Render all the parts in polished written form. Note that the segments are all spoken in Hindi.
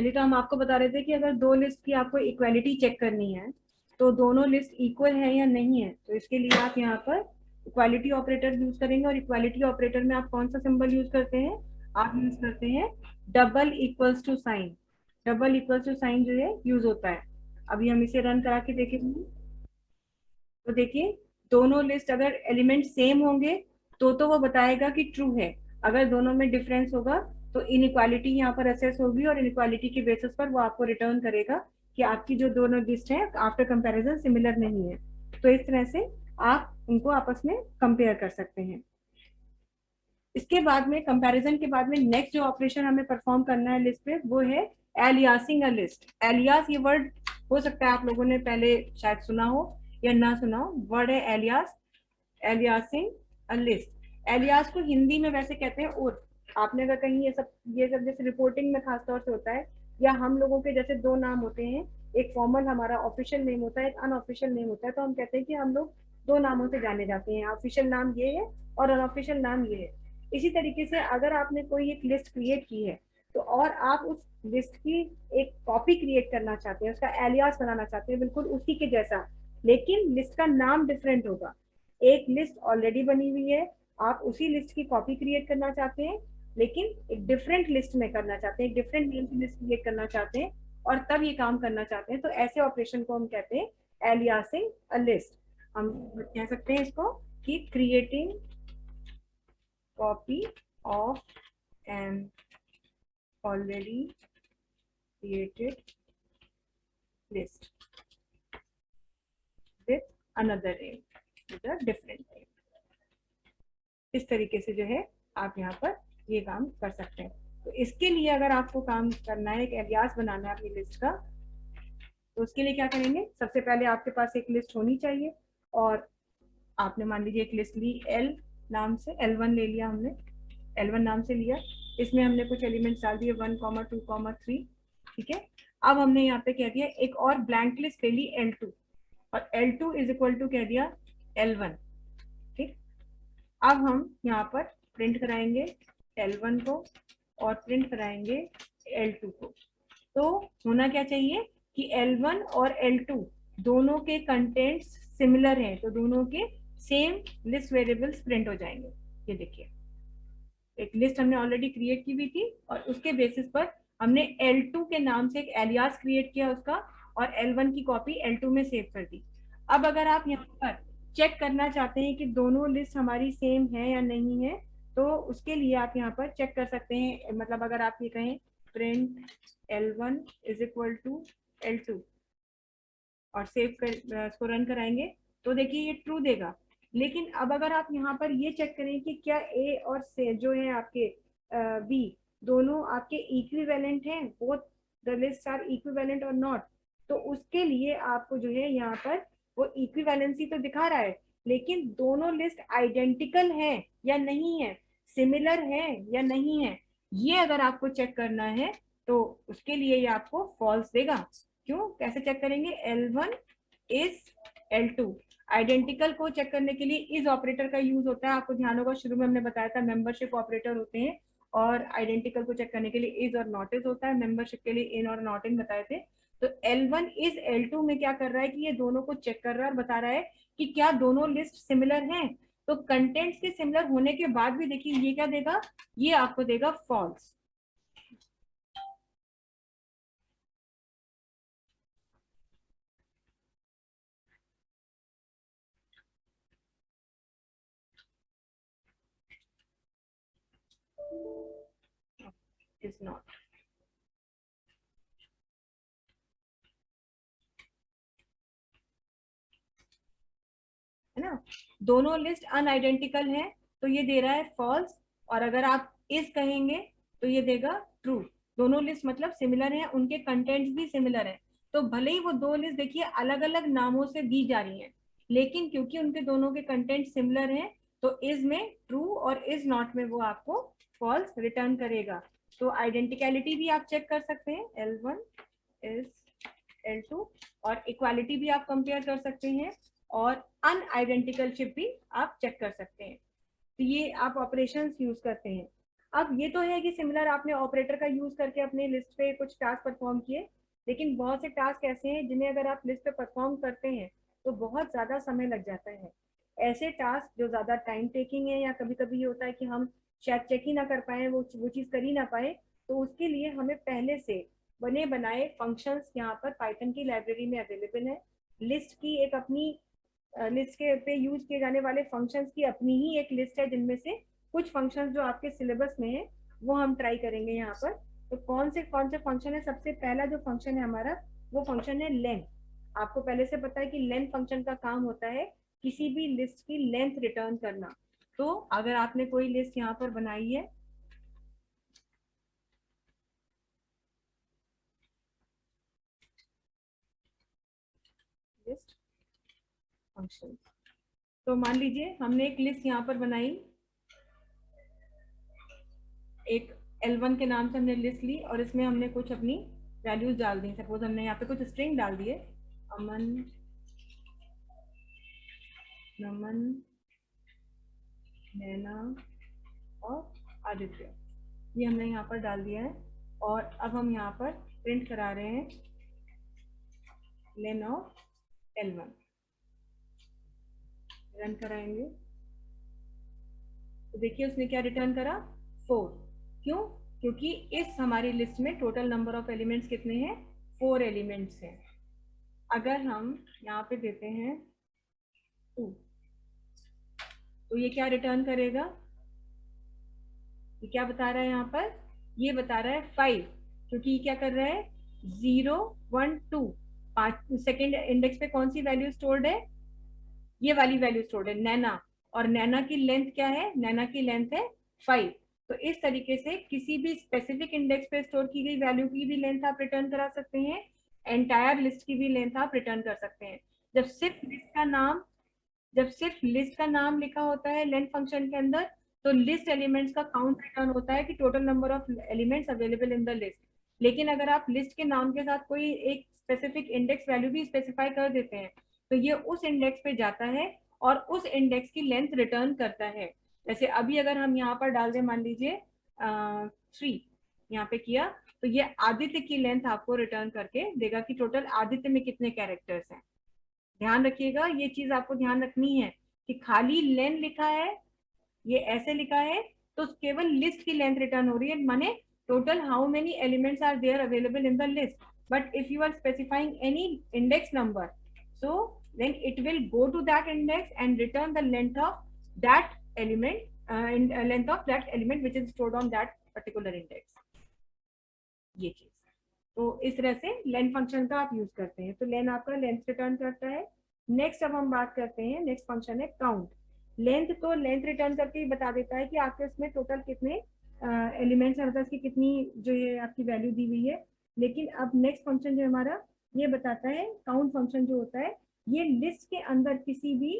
चलिए, तो हम आपको बता रहे थे कि अगर दो लिस्ट की आपको इक्वालिटी चेक करनी है तो दोनों लिस्ट इक्वल है या नहीं है, तो इसके लिए आप यहाँ पर इक्वालिटी ऑपरेटर यूज करेंगे। और इक्वालिटी ऑपरेटर में आप कौन सा सिंबल यूज करते हैं? आप यूज करते हैं double equals to sign. Double equals to sign जो है यूज होता है। अभी हम इसे रन करा के देखेंगे तो देखिए, दोनों लिस्ट अगर एलिमेंट सेम होंगे तो वो बताएगा कि ट्रू है। अगर दोनों में डिफरेंस होगा तो इनइक्वालिटी यहाँ पर असेस होगी और इनइक्वालिटी के बेसिस पर वो आपको रिटर्न करेगा कि आपकी जो दोनों लिस्ट है आफ्टर कंपैरिजन सिमिलर नहीं है। तो इस तरह से आप उनको आपस में कंपेयर कर सकते हैं। इसके बाद में, कंपैरिजन के बाद में, नेक्स्ट जो ऑपरेशन हमें परफॉर्म करना है लिस्ट पे वो है एलियासिंग अ लिस्ट। एलियास ये वर्ड हो सकता है आप लोगों ने पहले शायद सुना हो या ना सुना हो। वर्ड है alias, aliasing a list. Alias को हिंदी में वैसे कहते हैं उर्फ। आपने अगर कहीं ये सब जैसे रिपोर्टिंग में खासतौर से होता है, या हम लोगों के जैसे दो नाम होते हैं, एक फॉर्मल हमारा ऑफिशियल नेम होता है, एक अनऑफिशियल नेम होता है, तो हम कहते हैं कि हम लोग दो नामों से जाने जाते हैं, ऑफिशियल नाम ये है और अनऑफिशियल नाम ये है। इसी तरीके से अगर आपने कोई एक लिस्ट क्रिएट की है तो और आप उस लिस्ट की एक कॉपी क्रिएट करना चाहते हैं, उसका एलियास बनाना चाहते हैं बिल्कुल उसी के जैसा, लेकिन लिस्ट का नाम डिफरेंट होगा। एक लिस्ट ऑलरेडी बनी हुई है, आप उसी लिस्ट की कॉपी क्रिएट करना चाहते हैं, लेकिन एक डिफरेंट लिस्ट में करना चाहते हैं, एक डिफरेंट नेम की लिस्ट क्रिएट करना चाहते हैं और तब ये काम करना चाहते हैं, तो ऐसे ऑपरेशन को हम कहते हैं एलियासिंग अ लिस्ट। हम कह सकते हैं इसको कि creating copy of an already created list with another name, with a different name। इस तरीके से जो है आप यहाँ पर ये काम कर सकते हैं। तो इसके लिए अगर आपको काम करना है, एक एलियास बनाना है अपनी लिस्ट का, तो उसके लिए क्या करेंगे? सबसे पहले आपके पास एक लिस्ट होनी चाहिए और आपने मान लीजिए एक लिस्ट ली एल नाम से, L1 ले लिया हमने, L1 नाम से लिया। इसमें हमने कुछ एलिमेंट्स डाल दिए 1, 2, 3। ठीक है। अब हमने यहाँ पे कह दिया एक और ब्लैंक लिस्ट ले ली L2 और L2 इज इक्वल टू कह दिया L1। ठीक। अब हम यहाँ पर प्रिंट कराएंगे L1 को और प्रिंट कराएंगे L2 को। तो होना क्या चाहिए कि L1 और L2 दोनों के कंटेंट्स सिमिलर हैं, तो दोनों के सेम लिस्ट वेरिएबल्स प्रिंट हो जाएंगे। ये देखिए, एक लिस्ट हमने ऑलरेडी क्रिएट की हुई थी और उसके बेसिस पर हमने L2 के नाम से एक एलियास क्रिएट किया उसका, और L1 की कॉपी L2 में सेव कर दी। अब अगर आप यहाँ पर चेक करना चाहते हैं कि दोनों लिस्ट हमारी सेम है या नहीं है, तो उसके लिए आप यहाँ पर चेक कर सकते हैं। मतलब अगर आप ये कहें print L1 is equal to L2 और सेव कर इसको रन कराएंगे तो देखिए ये ट्रू देगा। लेकिन अब अगर आप यहाँ पर ये चेक करें कि क्या ए और से जो है आपके बी दोनों आपके इक्विवेलेंट हैं, both the list are equivalent और नॉट, तो उसके लिए आपको जो है यहाँ पर वो इक्विवेलेंसी तो दिखा रहा है, लेकिन दोनों लिस्ट आइडेंटिकल है या नहीं है, सिमिलर है या नहीं है, ये अगर आपको चेक करना है तो उसके लिए ये आपको फॉल्स देगा। क्यों? कैसे चेक करेंगे? L1 is L2। आइडेंटिकल को चेक करने के लिए इज ऑपरेटर का यूज होता है। आपको ध्यान होगा शुरू में हमने बताया था मेंबरशिप ऑपरेटर होते हैं, और आइडेंटिकल को चेक करने के लिए इज और नॉट इज होता है। मेंबरशिप के लिए इन और नॉट इन बताए थे। तो L1 इज L2 में क्या कर रहा है कि ये दोनों को चेक कर रहा है और बता रहा है कि क्या दोनों लिस्ट सिमिलर हैं। तो कंटेंट्स के सिमिलर होने के बाद भी देखिए ये क्या देगा, ये आपको देगा फॉल्स। इज नॉट, है ना। दोनों लिस्ट अनआइडेंटिकल है तो ये दे रहा है फॉल्स, और अगर आप इस कहेंगे तो ये देगा ट्रू। दोनों लिस्ट मतलब सिमिलर हैं, उनके कंटेंट्स भी सिमिलर हैं। तो भले ही वो दो लिस्ट देखिए अलग अलग नामों से दी जा रही हैं, लेकिन क्योंकि उनके दोनों के कंटेंट सिमिलर हैं तो इज में ट्रू और इज नॉट में वो आपको फॉल्स रिटर्न करेगा। तो आइडेंटिकलिटी भी आप चेक कर सकते हैं, L1 इज L2, और इक्वालिटी भी आप कंपेयर कर सकते हैं, और अनआइडेंटिकलशिप भी आप चेक कर सकते हैं। तो ये आप ऑपरेशंस यूज करते हैं। अब ये तो है कि सिमिलर आपने ऑपरेटर का यूज करके अपने लिस्ट पे कुछ टास्क परफॉर्म किए, लेकिन बहुत से टास्क ऐसे हैं जिन्हें अगर आप लिस्ट पे परफॉर्म करते हैं तो बहुत ज्यादा समय लग जाता है। ऐसे टास्क जो ज्यादा टाइम टेकिंग है, या कभी कभी ये होता है कि हम शायद चेक ही ना कर पाए, वो चीज कर ही ना पाए, तो उसके लिए हमें पहले से बने बनाए फंक्शंस यहाँ पर पाइथन की लाइब्रेरी में अवेलेबल है। लिस्ट की एक अपनी लिस्ट के पे यूज किए जाने वाले फंक्शंस की अपनी ही एक लिस्ट है, जिनमें से कुछ फंक्शंस जो आपके सिलेबस में है वो हम ट्राई करेंगे यहाँ पर। तो कौन से फंक्शन है? सबसे पहला जो फंक्शन है हमारा, वो फंक्शन है लेंथ। आपको पहले से पता है कि लेंथ फंक्शन का काम होता है किसी भी लिस्ट की लेंथ रिटर्न करना। तो अगर आपने कोई लिस्ट यहाँ पर बनाई है, लिस्ट फंक्शन, तो मान लीजिए हमने एक लिस्ट यहाँ पर बनाई, एक L1 के नाम से हमने लिस्ट ली और इसमें हमने कुछ अपनी वैल्यूज डाल दी। सपोज हमने यहाँ पे कुछ स्ट्रिंग डाल दिए, अमन, नमन, नैना और आदित्य, ये हमने यहाँ पर डाल दिया है। और अब हम यहाँ पर प्रिंट करा रहे हैं लेन ऑफ L1। रन कराएंगे तो देखिए उसने क्या रिटर्न करा, 4। क्यों? क्योंकि इस हमारी लिस्ट में टोटल नंबर ऑफ एलिमेंट्स कितने हैं? 4 एलिमेंट्स हैं। अगर हम यहाँ पे देते हैं 2, तो ये क्या रिटर्न करेगा? ये क्या बता रहा है यहाँ पर? ये बता रहा है 5, क्योंकि ये क्या कर रहा है, 0 1 2, 5 सेकेंड इंडेक्स पे कौन सी वैल्यू स्टोर्ड है? ये वाली वैल्यू स्टोर्ड है, नैना। और नैना की लेंथ क्या है? नैना की लेंथ है 5। तो इस तरीके से किसी भी स्पेसिफिक इंडेक्स पे स्टोर की गई वैल्यू की भी लेंथ आप रिटर्न करा सकते हैं, एंटायर लिस्ट की भी लेंथ आप रिटर्न कर सकते हैं। जब सिर्फ लिस्ट का नाम जब सिर्फ लिस्ट का नाम लिखा होता है लेंथ फंक्शन के अंदर, तो लिस्ट एलिमेंट्स का काउंट रिटर्न होता है कि total number of elements available in the list. लेकिन अगर आप लिस्ट के नाम के साथ कोई एक स्पेसिफिक इंडेक्स वैल्यू भी स्पेसिफाई कर देते हैं, तो ये उस इंडेक्स पे जाता है और उस इंडेक्स की लेंथ रिटर्न करता है। जैसे अभी अगर हम यहाँ पर डाल दें, मान लीजिए 3 यहाँ पे किया, तो ये आदित्य की लेंथ आपको रिटर्न करके देगा कि टोटल आदित्य में कितने कैरेक्टर्स हैं। ध्यान रखिएगा, ये चीज आपको ध्यान रखनी है कि खाली लेंथ लिखा है, ये ऐसे लिखा है, तो केवल लिस्ट की लेंथ रिटर्न हो रही है, माने total how many elements are there available in the list. But if you are specifying any index number, so then it will go to that index and return the length of that element, length of that element which is stored on that particular index। ये चीज, तो इस तरह से लेन फंक्शन का आप यूज करते हैं, तो लेन आपका लेंथ रिटर्न करता है। नेक्स्ट अब हम बात करते हैं, नेक्स्ट फंक्शन है काउंट। लेंथ तो लेंथ रिटर्न करके ही बता देता है कि आपके इसमें टोटल कितने एलिमेंट्स हैं, मतलब इसकी कितनी जो ये आपकी वैल्यू दी हुई है। लेकिन अब नेक्स्ट फंक्शन जो हमारा, ये बताता है, काउंट फंक्शन जो होता है, ये लिस्ट के अंदर किसी भी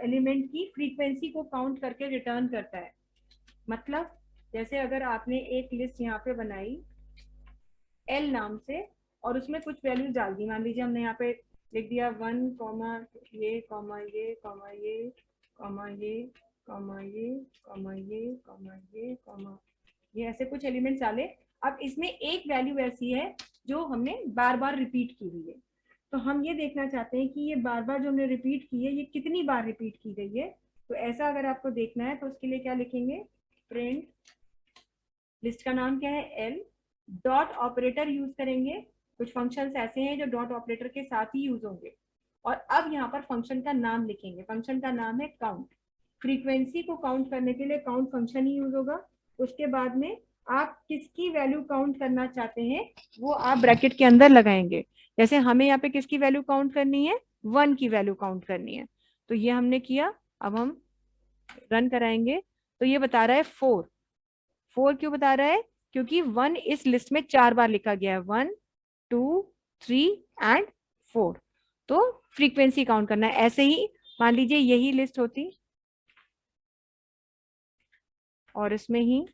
एलिमेंट की फ्रीक्वेंसी को काउंट करके रिटर्न करता है। मतलब जैसे अगर आपने एक लिस्ट यहाँ पे बनाई एल नाम से और उसमें कुछ वैल्यूज डाल दी, मान लीजिए हमने यहाँ पे लिख दिया 1 कॉमा ये कॉमा ये कॉमा ये कॉमा ये कॉमा ये कॉमा ये कॉमा ये कॉमा ये, ऐसे कुछ एलिमेंट्स डाले। अब इसमें एक वैल्यू ऐसी है जो हमने बार बार रिपीट की हुई है, तो हम ये देखना चाहते हैं कि ये बार बार जो हमने रिपीट की है, ये कितनी बार रिपीट की गई है। तो ऐसा अगर आपको देखना है तो उसके लिए क्या लिखेंगे, प्रिंट, लिस्ट का नाम क्या है, एल, डॉट ऑपरेटर यूज करेंगे। कुछ फंक्शंस ऐसे हैं जो डॉट ऑपरेटर के साथ ही यूज होंगे। और अब यहाँ पर फंक्शन का नाम लिखेंगे, फंक्शन का नाम है काउंट। फ्रीक्वेंसी को काउंट करने के लिए काउंट फंक्शन ही यूज होगा। उसके बाद में आप किसकी वैल्यू काउंट करना चाहते हैं वो आप ब्रैकेट के अंदर लगाएंगे। जैसे हमें यहाँ पे किसकी वैल्यू काउंट करनी है, 1 की वैल्यू काउंट करनी है, तो ये हमने किया। अब हम रन कराएंगे तो ये बता रहा है 4। 4 क्यों बता रहा है? क्योंकि 1 इस लिस्ट में 4 बार लिखा गया है, 1 2 3 एंड 4। तो फ्रीक्वेंसी काउंट करना है। ऐसे ही मान लीजिए यही लिस्ट होती और इसमें ही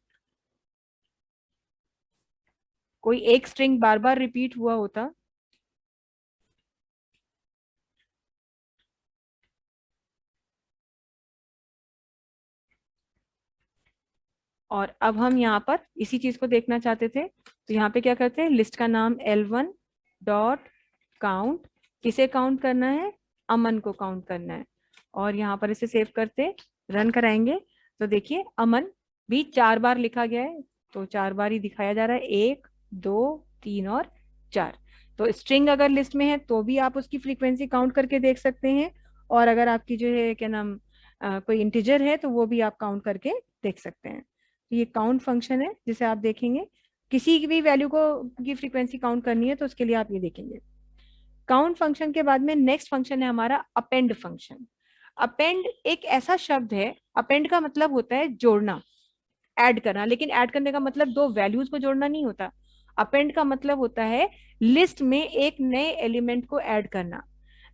कोई एक स्ट्रिंग बार बार रिपीट हुआ होता, और अब हम यहाँ पर इसी चीज को देखना चाहते थे, तो यहाँ पे क्या करते हैं, लिस्ट का नाम L1 डॉट काउंट, किसे काउंट करना है, अमन को काउंट करना है। और यहाँ पर इसे सेव करते रन कराएंगे तो देखिए अमन भी 4 बार लिखा गया है, तो 4 बार ही दिखाया जा रहा है, 1 2 3 और 4। तो स्ट्रिंग अगर लिस्ट में है तो भी आप उसकी फ्रीक्वेंसी काउंट करके देख सकते हैं, और अगर आपकी जो है क्या नाम कोई इंटीजर है तो वो भी आप काउंट करके देख सकते हैं। तो ये काउंट फंक्शन है जिसे आप देखेंगे, किसी की भी वैल्यू को की फ्रीक्वेंसी काउंट करनी है तो उसके लिए आप ये देखेंगे। काउंट फंक्शन के बाद में नेक्स्ट फंक्शन है हमारा अपेंड फंक्शन। अपेंड एक ऐसा शब्द है, अपेंड का मतलब होता है जोड़ना, ऐड करना, लेकिन ऐड करने का मतलब दो वैल्यूज को जोड़ना नहीं होता। अपेंड का मतलब होता है लिस्ट में एक नए एलिमेंट को ऐड करना।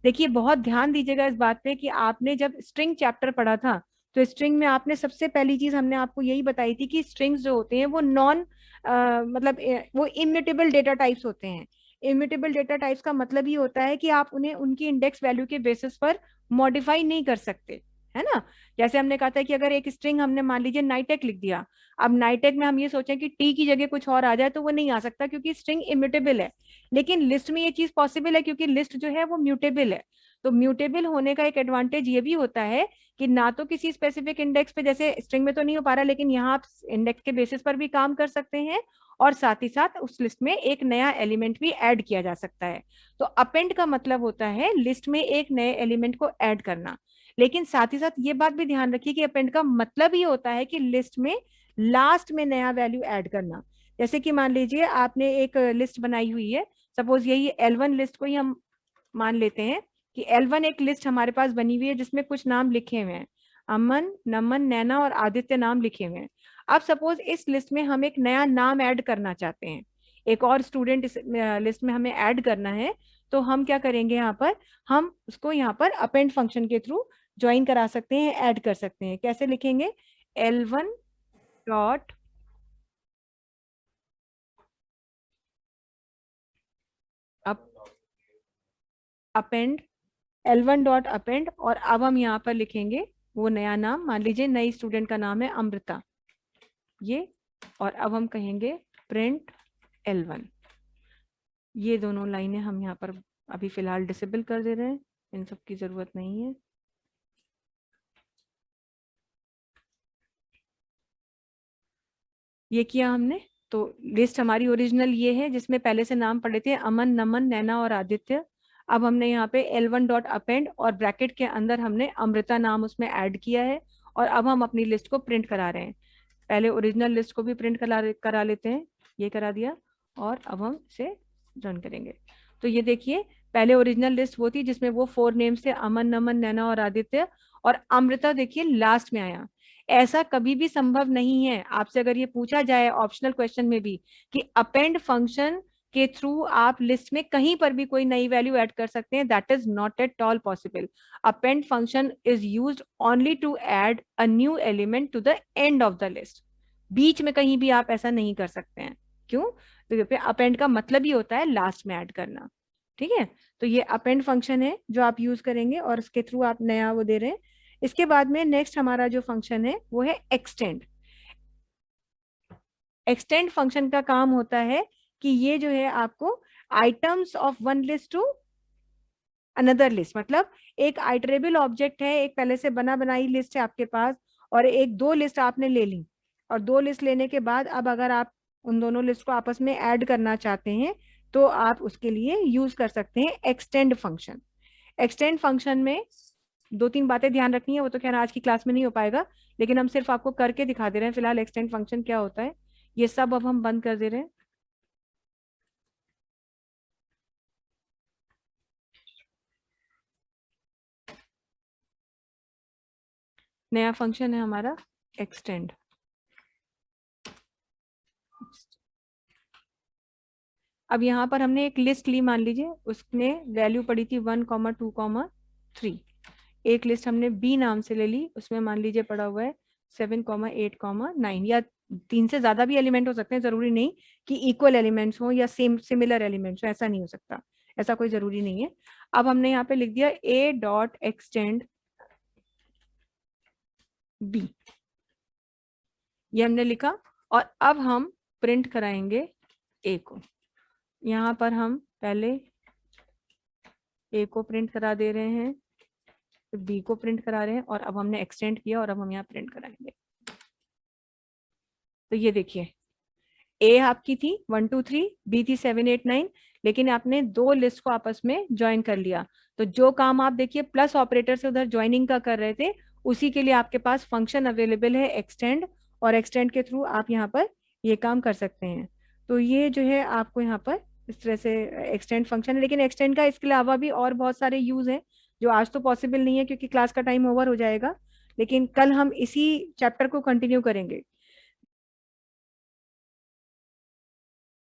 देखिए बहुत ध्यान दीजिएगा इस बात पे कि आपने जब स्ट्रिंग चैप्टर पढ़ा था तो स्ट्रिंग में आपने सबसे पहली चीज हमने आपको यही बताई थी कि स्ट्रिंग्स जो होते हैं वो नॉन मतलब वो इम्यूटेबल डेटा टाइप्स होते हैं। इम्यूटेबल डेटा टाइप्स का मतलब ही होता है कि आप उन्हें उनकी इंडेक्स वैल्यू के बेसिस पर मॉडिफाई नहीं कर सकते, है ना। जैसे हमने कहा था कि अगर एक स्ट्रिंग हमने मान लीजिए नाइटेक लिख दिया, अब नाइटेक में हम ये सोचें कि टी की जगह कुछ और आ जाए तो वो नहीं आ सकता क्योंकि स्ट्रिंग इम्यूटेबल है। लेकिन लिस्ट में ये चीज पॉसिबल है क्योंकि लिस्ट जो है वो म्यूटेबल है। तो म्यूटेबल होने का एक एडवांटेज ये भी होता है कि ना तो किसी स्पेसिफिक इंडेक्स पे, जैसे स्ट्रिंग में तो नहीं हो पा रहा, लेकिन यहाँ आप इंडेक्स के बेसिस पर भी काम कर सकते हैं, और साथ ही साथ उस लिस्ट में एक नया एलिमेंट भी ऐड किया जा सकता है। तो अपेंड का मतलब होता है लिस्ट में एक नए एलिमेंट को ऐड करना। लेकिन साथ ही साथ ये बात भी ध्यान रखिए कि अपेंड का मतलब ही होता है कि लिस्ट में लास्ट में नया वैल्यू ऐड करना। जैसे कि मान लीजिए आपने एक लिस्ट बनाई हुई है, सपोज यही L1 लिस्ट को ही हम मान लेते हैं कि L1 एक लिस्ट हमारे पास बनी हुई है जिसमें कुछ नाम लिखे हुए हैं, अमन नमन नैना और आदित्य नाम लिखे हुए हैं। अब सपोज इस लिस्ट में हम एक नया नाम ऐड करना चाहते हैं, एक और स्टूडेंट इस लिस्ट में हमें ऐड करना है, तो हम क्या करेंगे, यहाँ पर हम उसको यहाँ पर अपेंड फंक्शन के थ्रू ज्वाइन करा सकते हैं, ऐड कर सकते हैं। कैसे लिखेंगे, L1 dot append, L1 dot append, और अब हम यहाँ पर लिखेंगे वो नया नाम, मान लीजिए नई स्टूडेंट का नाम है अमृता, ये, और अब हम कहेंगे प्रिंट L1। ये दोनों लाइनें हम यहाँ पर अभी फिलहाल डिसेबल कर दे रहे हैं, इन सब की जरूरत नहीं है। ये किया हमने, तो लिस्ट हमारी ओरिजिनल ये है जिसमें पहले से नाम पड़े थे अमन नमन नैना और आदित्य। अब हमने यहाँ पे L1 डॉट अपेंड और ब्रैकेट के अंदर हमने अमृता नाम उसमें ऐड किया है, और अब हम अपनी लिस्ट को प्रिंट करा रहे हैं। पहले ओरिजिनल लिस्ट को भी प्रिंट करा लेते हैं, ये करा दिया, और अब हम इसे रन करेंगे। तो ये देखिए पहले ओरिजिनल लिस्ट वो थी जिसमें वो 4 नेम्स थे, अमन नमन नैना और आदित्य, और अमृता देखिए लास्ट में आया। ऐसा कभी भी संभव नहीं है, आपसे अगर ये पूछा जाए ऑप्शनल क्वेश्चन में भी कि अपेंड फंक्शन के थ्रू आप लिस्ट में कहीं पर भी कोई नई वैल्यू ऐड कर सकते हैं, that is not at all possible. Append function is used only to add a new element to the end of the list. बीच में कहीं भी आप ऐसा नहीं कर सकते हैं। क्यों, तो अपेंड का मतलब ही होता है लास्ट में ऐड करना। ठीक है, तो ये अपेंड फंक्शन है जो आप यूज करेंगे और इसके थ्रू आप नया वो दे रहे हैं। इसके बाद में नेक्स्ट हमारा जो फंक्शन है वो है एक्सटेंड। एक्सटेंड फंक्शन का काम होता है कि ये जो है आपको items of one list to another list, मतलब एक आइटरेबल ऑब्जेक्ट है, एक पहले से बना बनाई लिस्ट है आपके पास, और एक दो लिस्ट आपने ले ली, और दो लिस्ट लेने के बाद अब अगर आप उन दोनों लिस्ट को आपस में ऐड करना चाहते हैं तो आप उसके लिए यूज कर सकते हैं एक्सटेंड फंक्शन। एक्सटेंड फंक्शन में दो तीन बातें ध्यान रखनी है, वो तो खैर आज की क्लास में नहीं हो पाएगा, लेकिन हम सिर्फ आपको करके दिखा दे रहे हैं फिलहाल एक्सटेंड फंक्शन क्या होता है। ये सब अब हम बंद कर दे रहे हैं। नया फंक्शन है हमारा एक्सटेंड। अब यहाँ पर हमने एक लिस्ट ली, मान लीजिए उसमें वैल्यू पड़ी थी 1,2,3। एक लिस्ट हमने बी नाम से ले ली, उसमें मान लीजिए पड़ा हुआ है 7,8,9, या तीन से ज्यादा भी एलिमेंट हो सकते हैं, जरूरी नहीं कि इक्वल एलिमेंट्स हो या सेम सिमिलर एलिमेंट्स हो, ऐसा नहीं हो सकता, ऐसा कोई जरूरी नहीं है। अब हमने यहाँ पे लिख दिया ए डॉट एक्सटेंड बी। ये हमने लिखा और अब हम प्रिंट कराएंगे ए को। यहाँ पर हम पहले ए को प्रिंट करा दे रहे हैं, फिर बी को प्रिंट करा रहे हैं और अब हमने एक्सटेंड किया और अब हम यहाँ प्रिंट कराएंगे। तो ये देखिए ए आपकी थी 1 2 3, बी थी 7 8 9, लेकिन आपने दो लिस्ट को आपस में ज्वाइन कर लिया। तो जो काम आप देखिए प्लस ऑपरेटर से उधर ज्वाइनिंग का कर रहे थे, उसी के लिए आपके पास फंक्शन अवेलेबल है एक्सटेंड, और एक्सटेंड के थ्रू आप यहाँ पर ये काम कर सकते हैं। तो ये जो है आपको यहाँ पर इस तरह से एक्सटेंड फंक्शन है, लेकिन एक्सटेंड का इसके अलावा भी और बहुत सारे यूज हैं जो आज तो पॉसिबल नहीं है क्योंकि क्लास का टाइम ओवर हो जाएगा, लेकिन कल हम इसी चैप्टर को कंटिन्यू करेंगे।